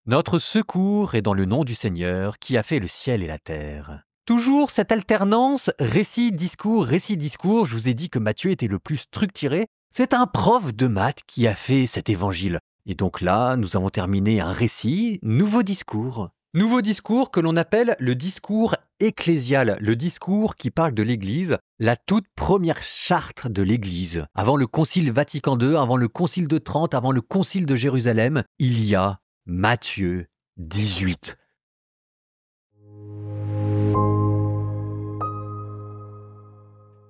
Notre secours est dans le nom du Seigneur qui a fait le ciel et la terre. Toujours cette alternance récit-discours, récit-discours. Je vous ai dit que Matthieu était le plus structuré. C'est un prof de maths qui a fait cet évangile. Et donc là, nous avons terminé un récit, nouveau discours. Nouveau discours que l'on appelle le discours ecclésial, le discours qui parle de l'Église, la toute première charte de l'Église. Avant le Concile Vatican II, avant le Concile de Trente, avant le Concile de Jérusalem, il y a Matthieu 18.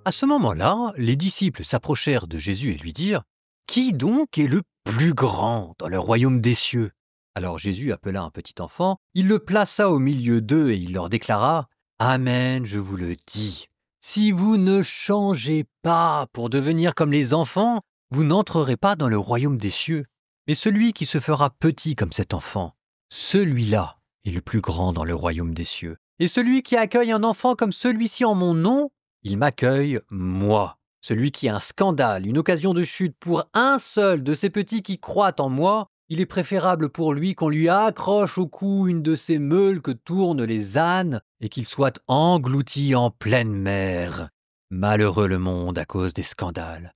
À ce moment-là, les disciples s'approchèrent de Jésus et lui dirent « Qui donc est le plus grand dans le royaume des cieux ?» Alors Jésus appela un petit enfant, il le plaça au milieu d'eux et il leur déclara « Amen, je vous le dis, si vous ne changez pas pour devenir comme les enfants, vous n'entrerez pas dans le royaume des cieux. Mais celui qui se fera petit comme cet enfant, celui-là est le plus grand dans le royaume des cieux. Et celui qui accueille un enfant comme celui-ci en mon nom, il m'accueille, moi. Celui qui a un scandale, une occasion de chute pour un seul de ces petits qui croient en moi, il est préférable pour lui qu'on lui accroche au cou une de ces meules que tournent les ânes et qu'il soit englouti en pleine mer. Malheureux le monde à cause des scandales.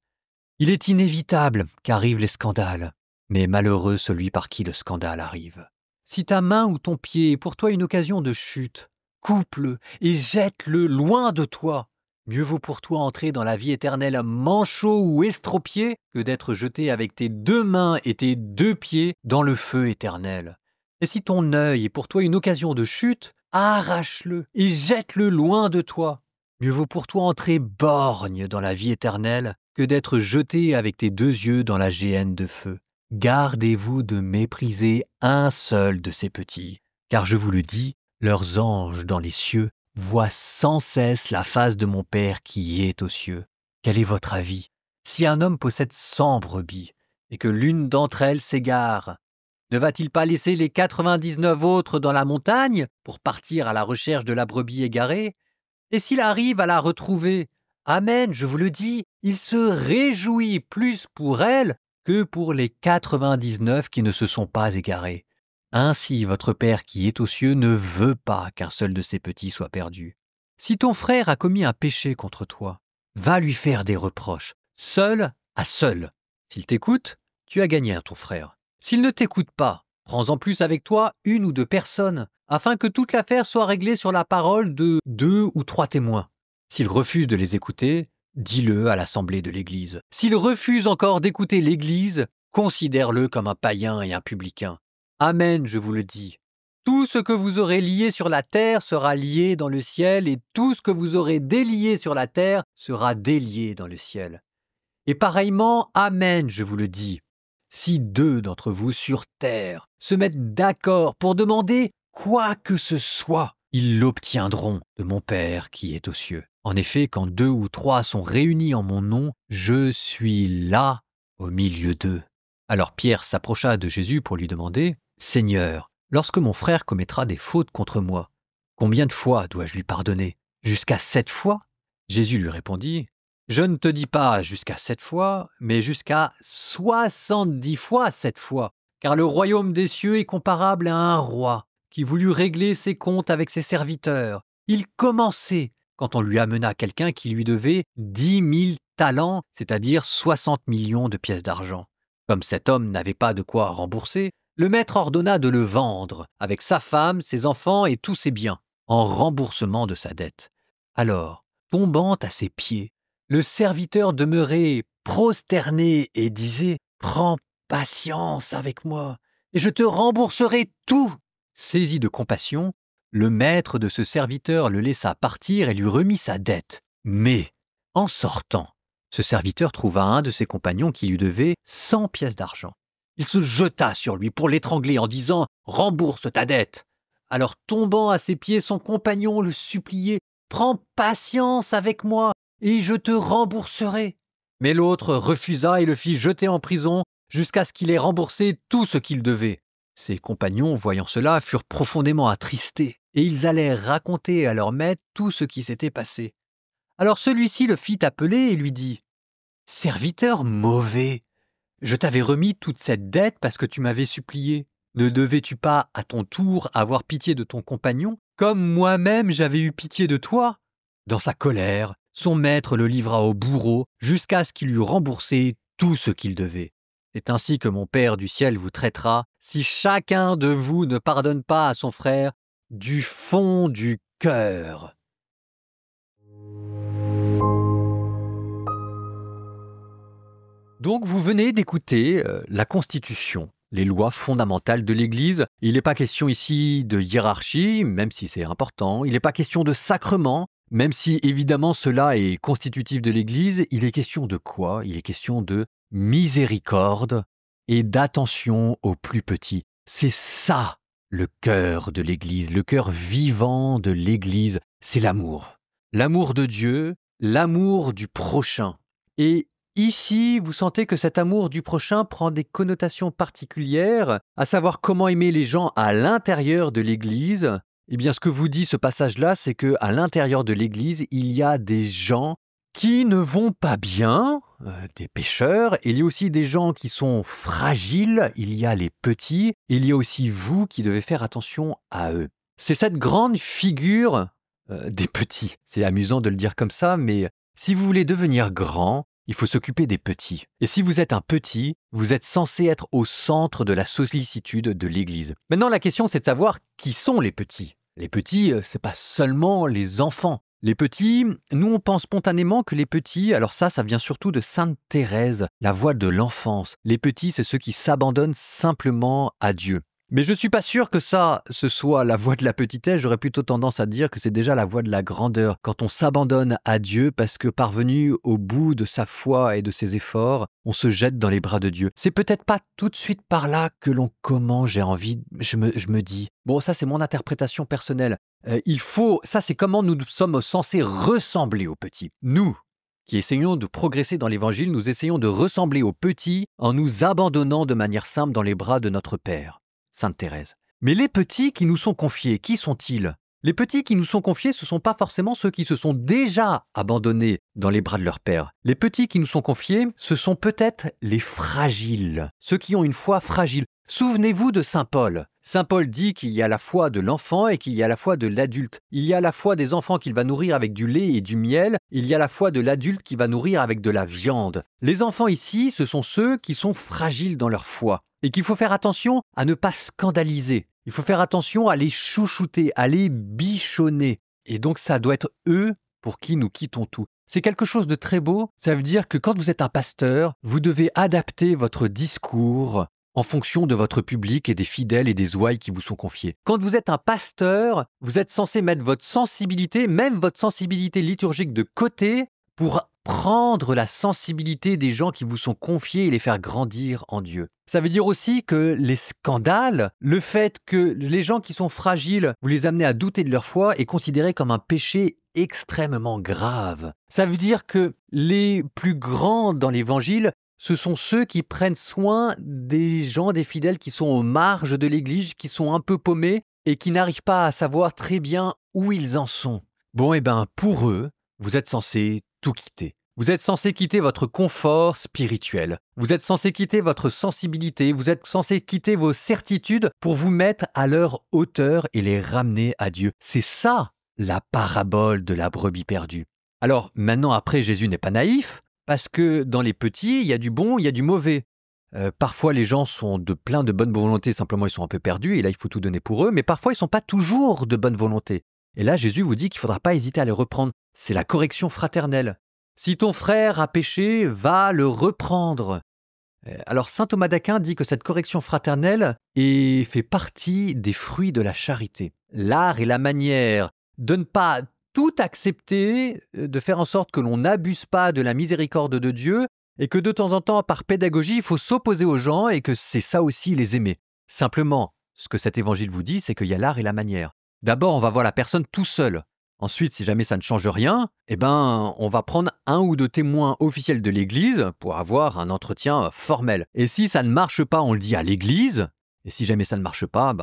Il est inévitable qu'arrivent les scandales, mais malheureux celui par qui le scandale arrive. Si ta main ou ton pied est pour toi une occasion de chute, coupe-le et jette-le loin de toi. Mieux vaut pour toi entrer dans la vie éternelle manchot ou estropié que d'être jeté avec tes deux mains et tes deux pieds dans le feu éternel. Et si ton œil est pour toi une occasion de chute, arrache-le et jette-le loin de toi. Mieux vaut pour toi entrer borgne dans la vie éternelle que d'être jeté avec tes deux yeux dans la géhenne de feu. Gardez-vous de mépriser un seul de ces petits, car je vous le dis, leurs anges dans les cieux voient sans cesse la face de mon Père qui est aux cieux. Quel est votre avis? Si un homme possède 100 brebis et que l'une d'entre elles s'égare, ne va-t-il pas laisser les 99 autres dans la montagne pour partir à la recherche de la brebis égarée? Et s'il arrive à la retrouver, amen, je vous le dis, il se réjouit plus pour elle que pour les 99 qui ne se sont pas égarés. Ainsi, votre Père qui est aux cieux ne veut pas qu'un seul de ses petits soit perdu. Si ton frère a commis un péché contre toi, va lui faire des reproches, seul à seul. S'il t'écoute, tu as gagné à ton frère. S'il ne t'écoute pas, prends-en plus avec toi une ou deux personnes, afin que toute l'affaire soit réglée sur la parole de 2 ou 3 témoins. S'il refuse de les écouter, dis-le à l'assemblée de l'Église. S'il refuse encore d'écouter l'Église, considère-le comme un païen et un publicain. Amen, je vous le dis. Tout ce que vous aurez lié sur la terre sera lié dans le ciel, et tout ce que vous aurez délié sur la terre sera délié dans le ciel. Et pareillement, amen, je vous le dis. Si 2 d'entre vous sur terre se mettent d'accord pour demander quoi que ce soit, ils l'obtiendront de mon Père qui est aux cieux. En effet, quand 2 ou 3 sont réunis en mon nom, je suis là au milieu d'eux. Alors Pierre s'approcha de Jésus pour lui demander « Seigneur, lorsque mon frère commettra des fautes contre moi, combien de fois dois-je lui pardonner? Jusqu'à 7 fois ?» Jésus lui répondit « Je ne te dis pas jusqu'à 7 fois, mais jusqu'à 70 fois 7 fois, car le royaume des cieux est comparable à un roi qui voulut régler ses comptes avec ses serviteurs. Il commençait quand on lui amena quelqu'un qui lui devait 10 000 talents, c'est-à-dire 60 millions de pièces d'argent. Comme cet homme n'avait pas de quoi rembourser, le maître ordonna de le vendre, avec sa femme, ses enfants et tous ses biens, en remboursement de sa dette. Alors, tombant à ses pieds, le serviteur demeurait prosterné et disait « Prends patience avec moi, et je te rembourserai tout !» Saisi de compassion, le maître de ce serviteur le laissa partir et lui remit sa dette. Mais, en sortant, ce serviteur trouva un de ses compagnons qui lui devait 100 pièces d'argent. Il se jeta sur lui pour l'étrangler en disant « Rembourse ta dette !» Alors tombant à ses pieds, son compagnon le suppliait « Prends patience avec moi et je te rembourserai !» Mais l'autre refusa et le fit jeter en prison jusqu'à ce qu'il ait remboursé tout ce qu'il devait. Ses compagnons, voyant cela, furent profondément attristés et ils allèrent raconter à leur maître tout ce qui s'était passé. Alors celui-ci le fit appeler et lui dit « Serviteur mauvais, je t'avais remis toute cette dette parce que tu m'avais supplié. Ne devais-tu pas, à ton tour, avoir pitié de ton compagnon, comme moi-même j'avais eu pitié de toi ?» Dans sa colère, son maître le livra au bourreau jusqu'à ce qu'il eût remboursé tout ce qu'il devait. C'est ainsi que mon Père du ciel vous traitera si chacun de vous ne pardonne pas à son frère du fond du cœur. Donc vous venez d'écouter la Constitution, les lois fondamentales de l'Église. Il n'est pas question ici de hiérarchie, même si c'est important. Il n'est pas question de sacrement, même si évidemment cela est constitutif de l'Église. Il est question de quoi? Il est question de miséricorde et d'attention aux plus petits. C'est ça le cœur de l'Église, le cœur vivant de l'Église, c'est l'amour. L'amour de Dieu, l'amour du prochain. Et ici, vous sentez que cet amour du prochain prend des connotations particulières, à savoir comment aimer les gens à l'intérieur de l'Église. Eh bien, ce que vous dit ce passage-là, c'est qu'à l'intérieur de l'Église, il y a des gens qui ne vont pas bien, des pécheurs. Il y a aussi des gens qui sont fragiles, il y a les petits. Il y a aussi vous qui devez faire attention à eux. C'est cette grande figure des petits. C'est amusant de le dire comme ça, mais si vous voulez devenir grand, il faut s'occuper des petits. Et si vous êtes un petit, vous êtes censé être au centre de la sollicitude de l'Église. Maintenant, la question, c'est de savoir qui sont les petits. Les petits, c'est pas seulement les enfants. Les petits, nous on pense spontanément que les petits, alors ça vient surtout de Sainte Thérèse, la voix de l'enfance. Les petits, c'est ceux qui s'abandonnent simplement à Dieu. Mais je ne suis pas sûr que ce soit la voix de la petitesse, j'aurais plutôt tendance à dire que c'est déjà la voix de la grandeur, quand on s'abandonne à Dieu parce que parvenu au bout de sa foi et de ses efforts, on se jette dans les bras de Dieu. C'est peut-être pas tout de suite par là que l'on commence, je me dis, bon ça c'est mon interprétation personnelle, ça c'est comment nous sommes censés ressembler aux petits. Nous, qui essayons de progresser dans l'Évangile, nous essayons de ressembler aux petits en nous abandonnant de manière simple dans les bras de notre Père. Sainte Thérèse. Mais les petits qui nous sont confiés, qui sont-ils? Les petits qui nous sont confiés, ce ne sont pas forcément ceux qui se sont déjà abandonnés dans les bras de leur Père. Les petits qui nous sont confiés, ce sont peut-être les fragiles, ceux qui ont une foi fragile. Souvenez-vous de Saint Paul. Saint Paul dit qu'il y a la foi de l'enfant et qu'il y a la foi de l'adulte. Il y a la foi des enfants qu'il va nourrir avec du lait et du miel. Il y a la foi de l'adulte qui va nourrir avec de la viande. Les enfants ici, ce sont ceux qui sont fragiles dans leur foi. Et qu'il faut faire attention à ne pas scandaliser. Il faut faire attention à les chouchouter, à les bichonner. Et donc ça doit être eux pour qui nous quittons tout. C'est quelque chose de très beau. Ça veut dire que quand vous êtes un pasteur, vous devez adapter votre discours en fonction de votre public et des fidèles et des ouailles qui vous sont confiés. Quand vous êtes un pasteur, vous êtes censé mettre votre sensibilité, même votre sensibilité liturgique de côté pour prendre la sensibilité des gens qui vous sont confiés et les faire grandir en Dieu. Ça veut dire aussi que les scandales, le fait que les gens qui sont fragiles, vous les amenez à douter de leur foi, est considéré comme un péché extrêmement grave. Ça veut dire que les plus grands dans l'Évangile, ce sont ceux qui prennent soin des gens, des fidèles qui sont aux marges de l'Église, qui sont un peu paumés et qui n'arrivent pas à savoir très bien où ils en sont. Bon, pour eux, vous êtes censés tout quitter. Vous êtes censé quitter votre confort spirituel. Vous êtes censé quitter votre sensibilité. Vous êtes censé quitter vos certitudes pour vous mettre à leur hauteur et les ramener à Dieu. C'est ça, la parabole de la brebis perdue. Alors, maintenant, après, Jésus n'est pas naïf, parce que dans les petits, il y a du bon, il y a du mauvais. Parfois, les gens sont plein de bonne volonté, simplement ils sont un peu perdus, et là, il faut tout donner pour eux, mais parfois, ils ne sont pas toujours de bonne volonté. Et là, Jésus vous dit qu'il ne faudra pas hésiter à les reprendre. C'est la correction fraternelle. Si ton frère a péché, va le reprendre. Alors saint Thomas d'Aquin dit que cette correction fraternelle fait partie des fruits de la charité. L'art et la manière de ne pas tout accepter, de faire en sorte que l'on n'abuse pas de la miséricorde de Dieu et que de temps en temps, par pédagogie, il faut s'opposer aux gens et que c'est ça aussi les aimer. Simplement, ce que cet évangile vous dit, c'est qu'il y a l'art et la manière. D'abord, on va voir la personne tout seul. Ensuite, si jamais ça ne change rien, on va prendre un ou deux témoins officiels de l'Église pour avoir un entretien formel. Et si ça ne marche pas, on le dit à l'Église. Et si jamais ça ne marche pas,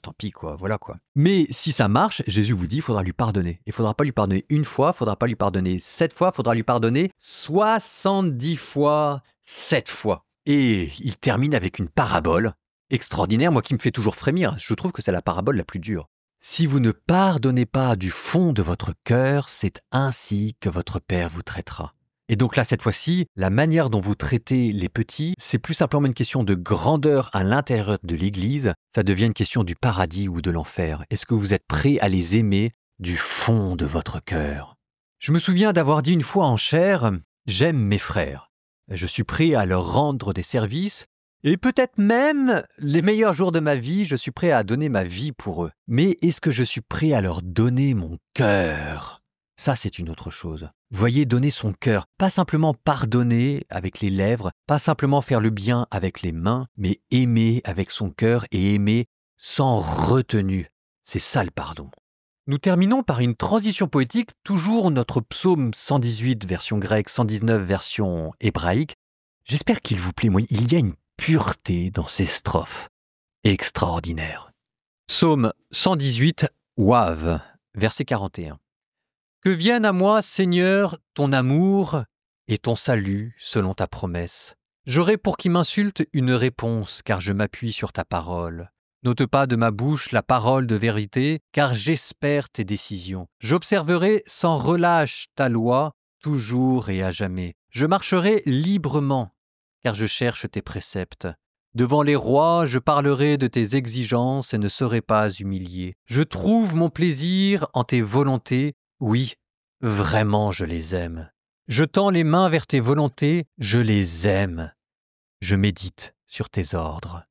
tant pis, quoi, voilà quoi. Mais si ça marche, Jésus vous dit, il faudra lui pardonner. Il ne faudra pas lui pardonner une fois, il ne faudra pas lui pardonner 7 fois, il faudra lui pardonner 70 fois 7 fois. Et il termine avec une parabole extraordinaire, moi qui me fait toujours frémir. Je trouve que c'est la parabole la plus dure. Si vous ne pardonnez pas du fond de votre cœur, c'est ainsi que votre Père vous traitera. Et donc là, cette fois-ci, la manière dont vous traitez les petits, c'est plus simplement une question de grandeur à l'intérieur de l'Église, ça devient une question du paradis ou de l'enfer. Est-ce que vous êtes prêt à les aimer du fond de votre cœur? Je me souviens d'avoir dit une fois en chair, « J'aime mes frères. Je suis prêt à leur rendre des services, et peut-être même, les meilleurs jours de ma vie, je suis prêt à donner ma vie pour eux. Mais est-ce que je suis prêt à leur donner mon cœur ? Ça, c'est une autre chose. Voyez, donner son cœur, pas simplement pardonner avec les lèvres, pas simplement faire le bien avec les mains, mais aimer avec son cœur et aimer sans retenue. C'est ça le pardon. Nous terminons par une transition poétique, toujours notre psaume 118 version grecque, 119 version hébraïque. J'espère qu'il vous plaît, moi, il y a une pureté dans ces strophes. Extraordinaire. Psaume 118, Wav, verset 41. Que vienne à moi, Seigneur, ton amour et ton salut selon ta promesse. J'aurai pour qui m'insulte une réponse, car je m'appuie sur ta parole. N'ôte pas de ma bouche la parole de vérité, car j'espère tes décisions. J'observerai sans relâche ta loi, toujours et à jamais. Je marcherai librement, car je cherche tes préceptes. Devant les rois, je parlerai de tes exigences et ne serai pas humilié. Je trouve mon plaisir en tes volontés. Oui, vraiment je les aime. Je tends les mains vers tes volontés, je les aime. Je médite sur tes ordres.